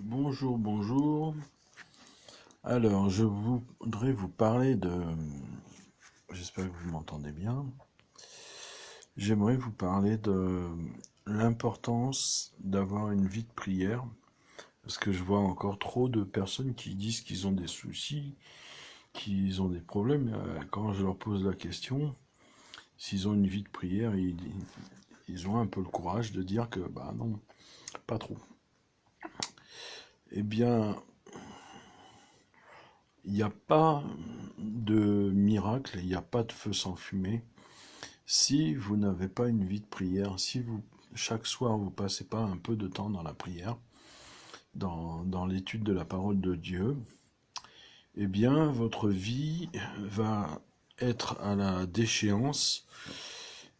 Bonjour, bonjour. Alors, je voudrais vous parler de... J'espère que vous m'entendez bien. J'aimerais vous parler de l'importance d'avoir une vie de prière, parce que je vois encore trop de personnes qui disent qu'ils ont des soucis, qu'ils ont des problèmes. Quand je leur pose la question, s'ils ont une vie de prière, ils ont un peu le courage de dire que, bah non, pas trop. Eh bien, il n'y a pas de miracle, il n'y a pas de feu sans fumée. Si vous n'avez pas une vie de prière, si chaque soir vous passez pas un peu de temps dans la prière, dans l'étude de la parole de Dieu, eh bien votre vie va être à la déchéance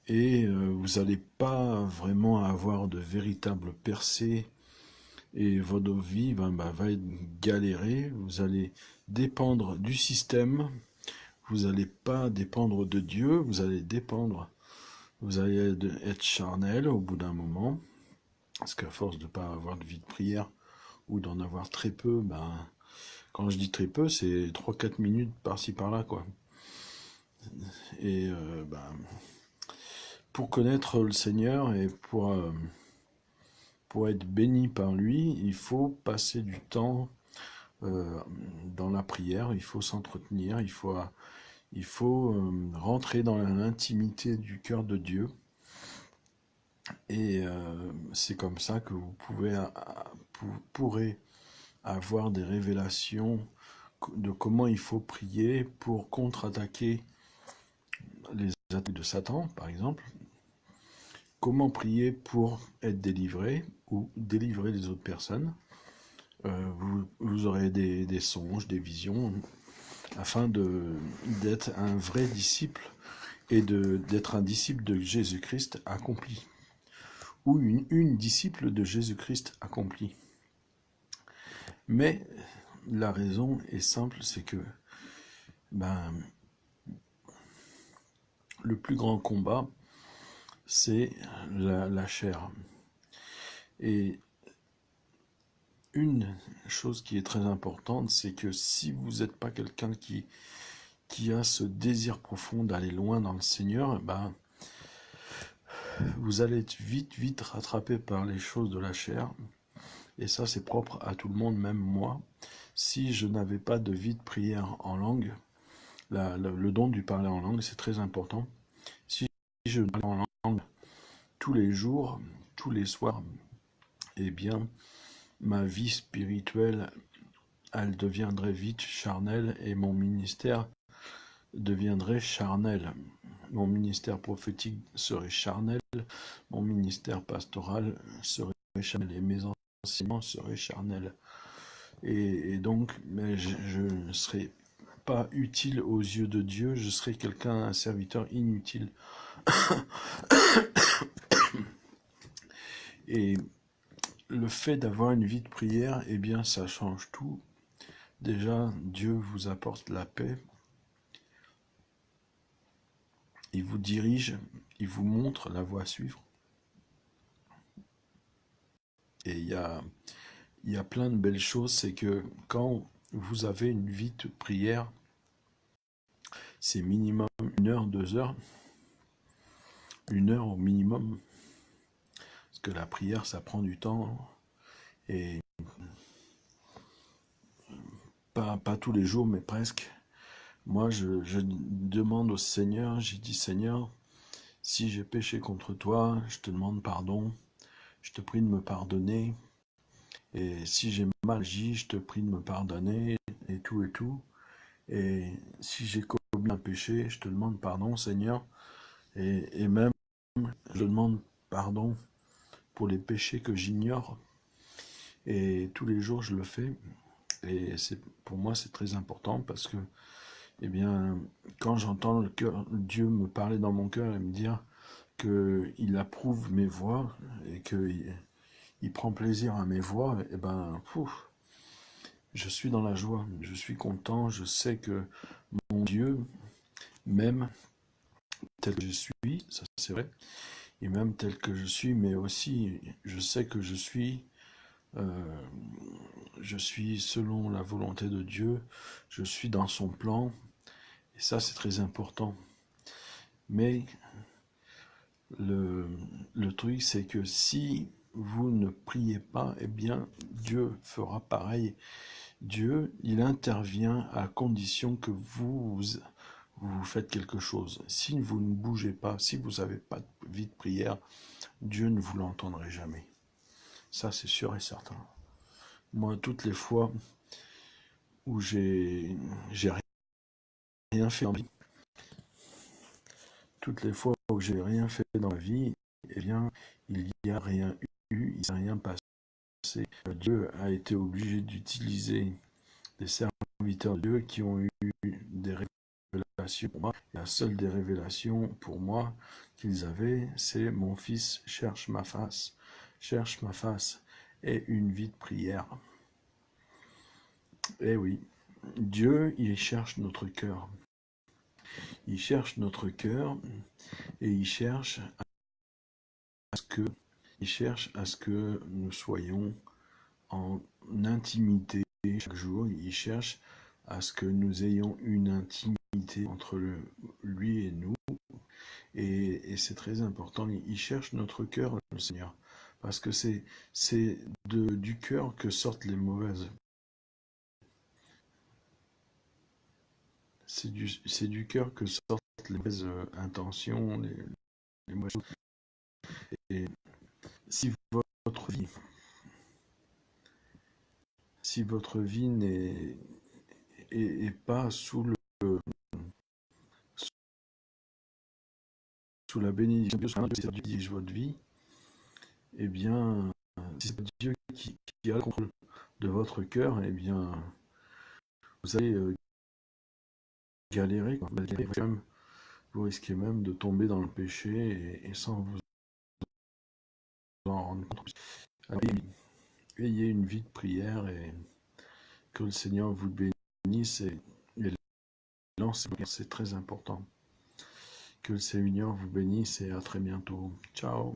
et vous n'allez pas vraiment avoir de véritables percées et votre vie va être galérée, vous allez dépendre du système, vous n'allez pas dépendre de Dieu, vous allez être charnel au bout d'un moment, parce qu'à force de ne pas avoir de vie de prière ou d'en avoir très peu, quand je dis très peu, c'est 3-4 minutes par-ci par-là, quoi. Et pour connaître le Seigneur et pour être béni par lui, il faut passer du temps euh, dans la prière, il faut s'entretenir, il faut rentrer dans l'intimité du cœur de Dieu. Et c'est comme ça que vous pourrez avoir des révélations de comment il faut prier pour contre-attaquer les attaques de Satan, par exemple. Comment prier pour être délivré ou délivrer les autres personnes. Vous aurez des songes, des visions, afin d'être un vrai disciple et d'être un disciple de Jésus-Christ accompli. Ou une disciple de Jésus-Christ accompli. Mais la raison est simple, c'est que le plus grand combat, c'est la chair. Et une chose qui est très importante, c'est que si vous n'êtes pas quelqu'un qui a ce désir profond d'aller loin dans le Seigneur, vous allez être vite rattrapé par les choses de la chair. Et ça, c'est propre à tout le monde, même moi. Si je n'avais pas de vie de prière en langue, le don du parler en langue, c'est très important. Si je parlais en langue tous les jours, tous les soirs, eh bien, ma vie spirituelle, elle deviendrait vite charnelle et mon ministère deviendrait charnel. Mon ministère prophétique serait charnel, mon ministère pastoral serait charnel et mes enseignements seraient charnels. Et donc, mais je ne serais pas utile aux yeux de Dieu, je serais un serviteur inutile. Et le fait d'avoir une vie de prière, eh bien, ça change tout. Déjà, Dieu vous apporte la paix. Il vous dirige, il vous montre la voie à suivre. Et il y a plein de belles choses. C'est que quand vous avez une vie de prière, c'est minimum 1 heure, 2 heures. 1 heure au minimum. Parce que la prière, ça prend du temps. Et pas tous les jours, mais presque. Moi, je demande au Seigneur, j'ai dit Seigneur, si j'ai péché contre toi, je te demande pardon. Je te prie de me pardonner. Et si j'ai mal agi, je te prie de me pardonner. Et tout et tout. Et si j'ai commis un péché, je te demande pardon, Seigneur. Et même, je demande pardon pour les péchés que j'ignore. Et tous les jours, je le fais. Et pour moi, c'est très important parce que, eh bien, quand j'entends Dieu me parler dans mon cœur et me dire qu'il approuve mes voies et qu'il prend plaisir à mes voies, eh ben, je suis dans la joie, je suis content, je sais que mon Dieu m'aime tel que je suis, ça c'est vrai, et même tel que je suis, mais aussi je sais que je suis je suis selon la volonté de Dieu, je suis dans son plan, et ça c'est très important. Mais le truc c'est que si vous ne priez pas, eh bien Dieu fera pareil. Dieu, il intervient à condition que vous faites quelque chose. Si vous ne bougez pas, si vous n'avez pas de vie de prière, Dieu ne vous l'entendrait jamais. Ça, c'est sûr et certain. Moi, toutes les fois où j'ai rien fait dans ma vie, toutes les fois où j'ai rien fait dans ma vie, eh bien, il n'y a rien eu, il ne s'est rien passé. Dieu a été obligé d'utiliser des serviteurs de Dieu qui ont eu des révélations pour moi. La seule des révélations pour moi qu'ils avaient, c'est mon fils cherche ma face et une vie de prière. Eh oui, Dieu, il cherche notre cœur. Il cherche notre cœur et il cherche à ce que nous soyons en intimité chaque jour. Il cherche à ce que nous ayons une intimité entre lui et nous. Et c'est très important. Il cherche notre cœur, le Seigneur. Parce que c'est du cœur que sortent les mauvaises. C'est du cœur que sortent les mauvaises intentions, les mauvaises choses. Et si votre vie, si votre vie n'est pas sous la bénédiction de Dieu, Dieu dirige votre vie, eh bien, si c'est Dieu qui a le contrôle de votre cœur, eh bien, vous allez galérer, quoi. Vous risquez même de tomber dans le péché et sans vous en rendre compte. Ayez une vie de prière et que le Seigneur vous bénisse et lancez, c'est très important. Que le Seigneur vous bénisse et à très bientôt. Ciao.